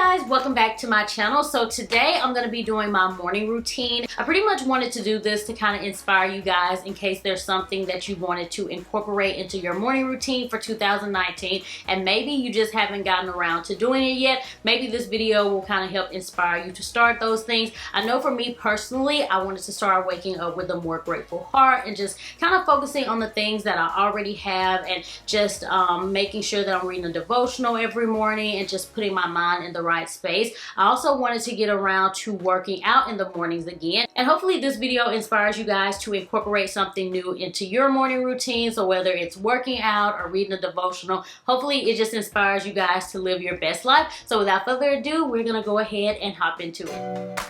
Guys, welcome back to my channel. So today I'm going to be doing my morning routine. I pretty much wanted to do this to kind of inspire you guys in case there's something that you wanted to incorporate into your morning routine for 2019 and maybe you just haven't gotten around to doing it yet. Maybe this video will kind of help inspire you to start those things. I know for me personally, I wanted to start waking up with a more grateful heart and just kind of focusing on the things that I already have and just making sure that I'm reading a devotional every morning and just putting my mind in the right space. I also wanted to get around to working out in the mornings again, and hopefully this video inspires you guys to incorporate something new into your morning routine. So whether it's working out or reading a devotional, hopefully it just inspires you guys to live your best life. So without further ado, we're gonna go ahead and hop into it.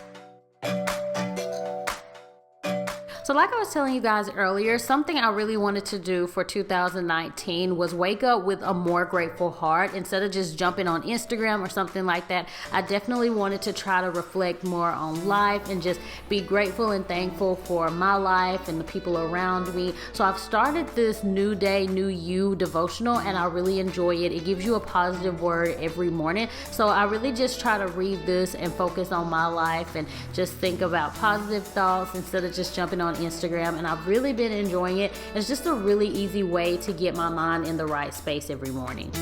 So like I was telling you guys earlier, something I really wanted to do for 2019 was wake up with a more grateful heart. Instead of just jumping on Instagram or something like that, I definitely wanted to try to reflect more on life and just be grateful and thankful for my life and the people around me. So I've started this New Day, New You devotional and I really enjoy it. It gives you a positive word every morning. So I really just try to read this and focus on my life and just think about positive thoughts instead of just jumping on Instagram, and I've really been enjoying it. It's just a really easy way to get my mind in the right space every morning.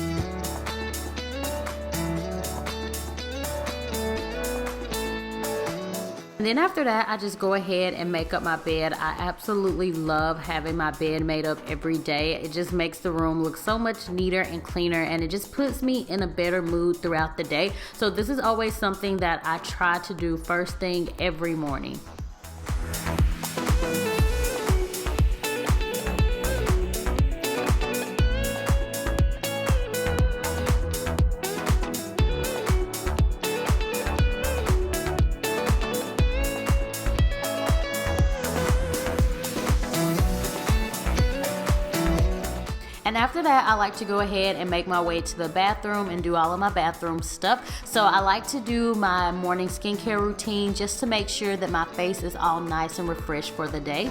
And then after that, I just go ahead and make up my bed. I absolutely love having my bed made up every day. It just makes the room look so much neater and cleaner, and it just puts me in a better mood throughout the day. So this is always something that I try to do first thing every morning. And after that, I like to go ahead and make my way to the bathroom and do all of my bathroom stuff. So I like to do my morning skincare routine just to make sure that my face is all nice and refreshed for the day.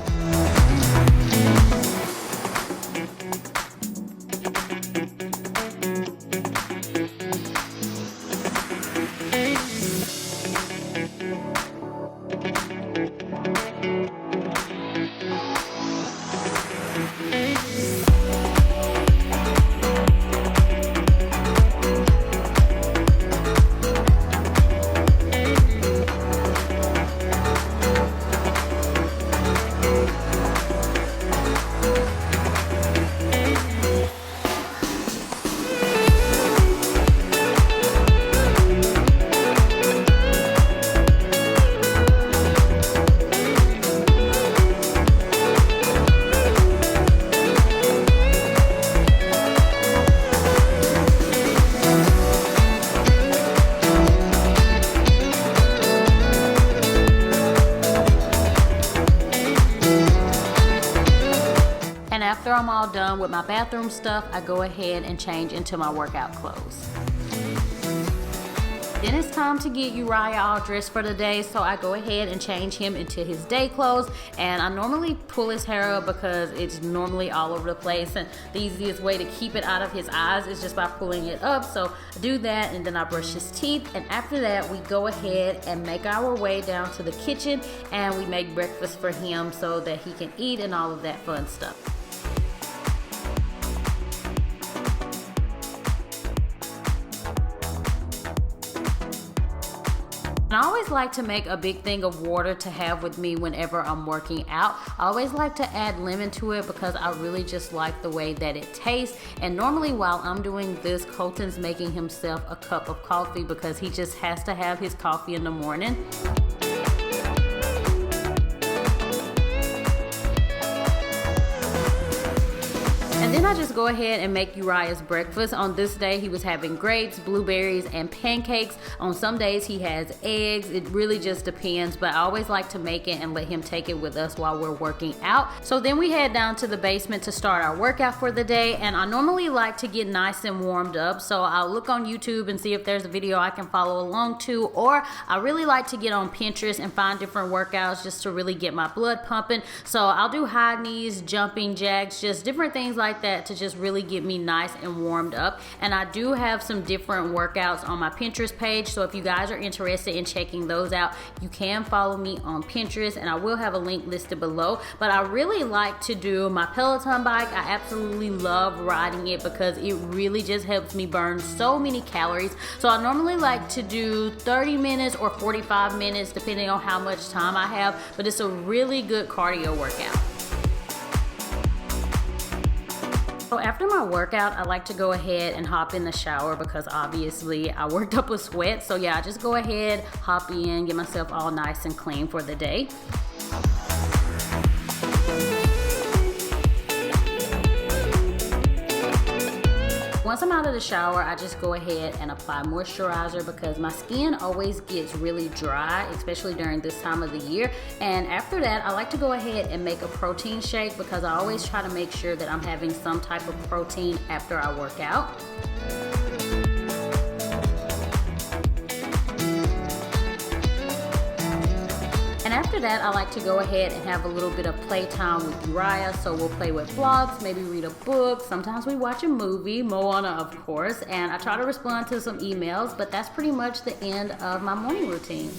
After I'm all done with my bathroom stuff, I go ahead and change into my workout clothes. Then it's time to get Uriah all dressed for the day, so I go ahead and change him into his day clothes. And I normally pull his hair up because it's normally all over the place, and the easiest way to keep it out of his eyes is just by pulling it up. So I do that, and then I brush his teeth, and after that we go ahead and make our way down to the kitchen and we make breakfast for him so that he can eat and all of that fun stuff. And I always like to make a big thing of water to have with me whenever I'm working out. I always like to add lemon to it because I really just like the way that it tastes. And normally while I'm doing this, Colton's making himself a cup of coffee because he just has to have his coffee in the morning. And then I just go ahead and make Uriah's breakfast. On this day, he was having grapes, blueberries, and pancakes. On some days, he has eggs. It really just depends, but I always like to make it and let him take it with us while we're working out. So then we head down to the basement to start our workout for the day, and I normally like to get nice and warmed up, so I'll look on YouTube and see if there's a video I can follow along to, or I really like to get on Pinterest and find different workouts just to really get my blood pumping. So I'll do high knees, jumping jacks, just different things like like that to just really get me nice and warmed up. And I do have some different workouts on my Pinterest page, so if you guys are interested in checking those out, you can follow me on Pinterest, and I will have a link listed below. But I really like to do my Peloton bike. I absolutely love riding it because it really just helps me burn so many calories. So I normally like to do 30 minutes or 45 minutes depending on how much time I have, but it's a really good cardio workout. So after my workout, I like to go ahead and hop in the shower because obviously I worked up a sweat. So yeah, I just go ahead, hop in, get myself all nice and clean for the day. Once I'm out of the shower, I just go ahead and apply moisturizer because my skin always gets really dry, especially during this time of the year. And after that, I like to go ahead and make a protein shake because I always try to make sure that I'm having some type of protein after I work out. And after that, I like to go ahead and have a little bit of playtime with Uriah. So we'll play with blocks, maybe read a book. Sometimes we watch a movie, Moana of course, and I try to respond to some emails, but that's pretty much the end of my morning routine.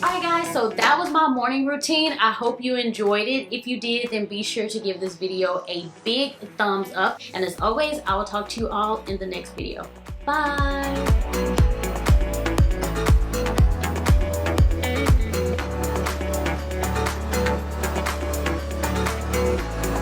Alright guys, so that was my morning routine. I hope you enjoyed it. If you did, then be sure to give this video a big thumbs up. And as always, I will talk to you all in the next video. Bye!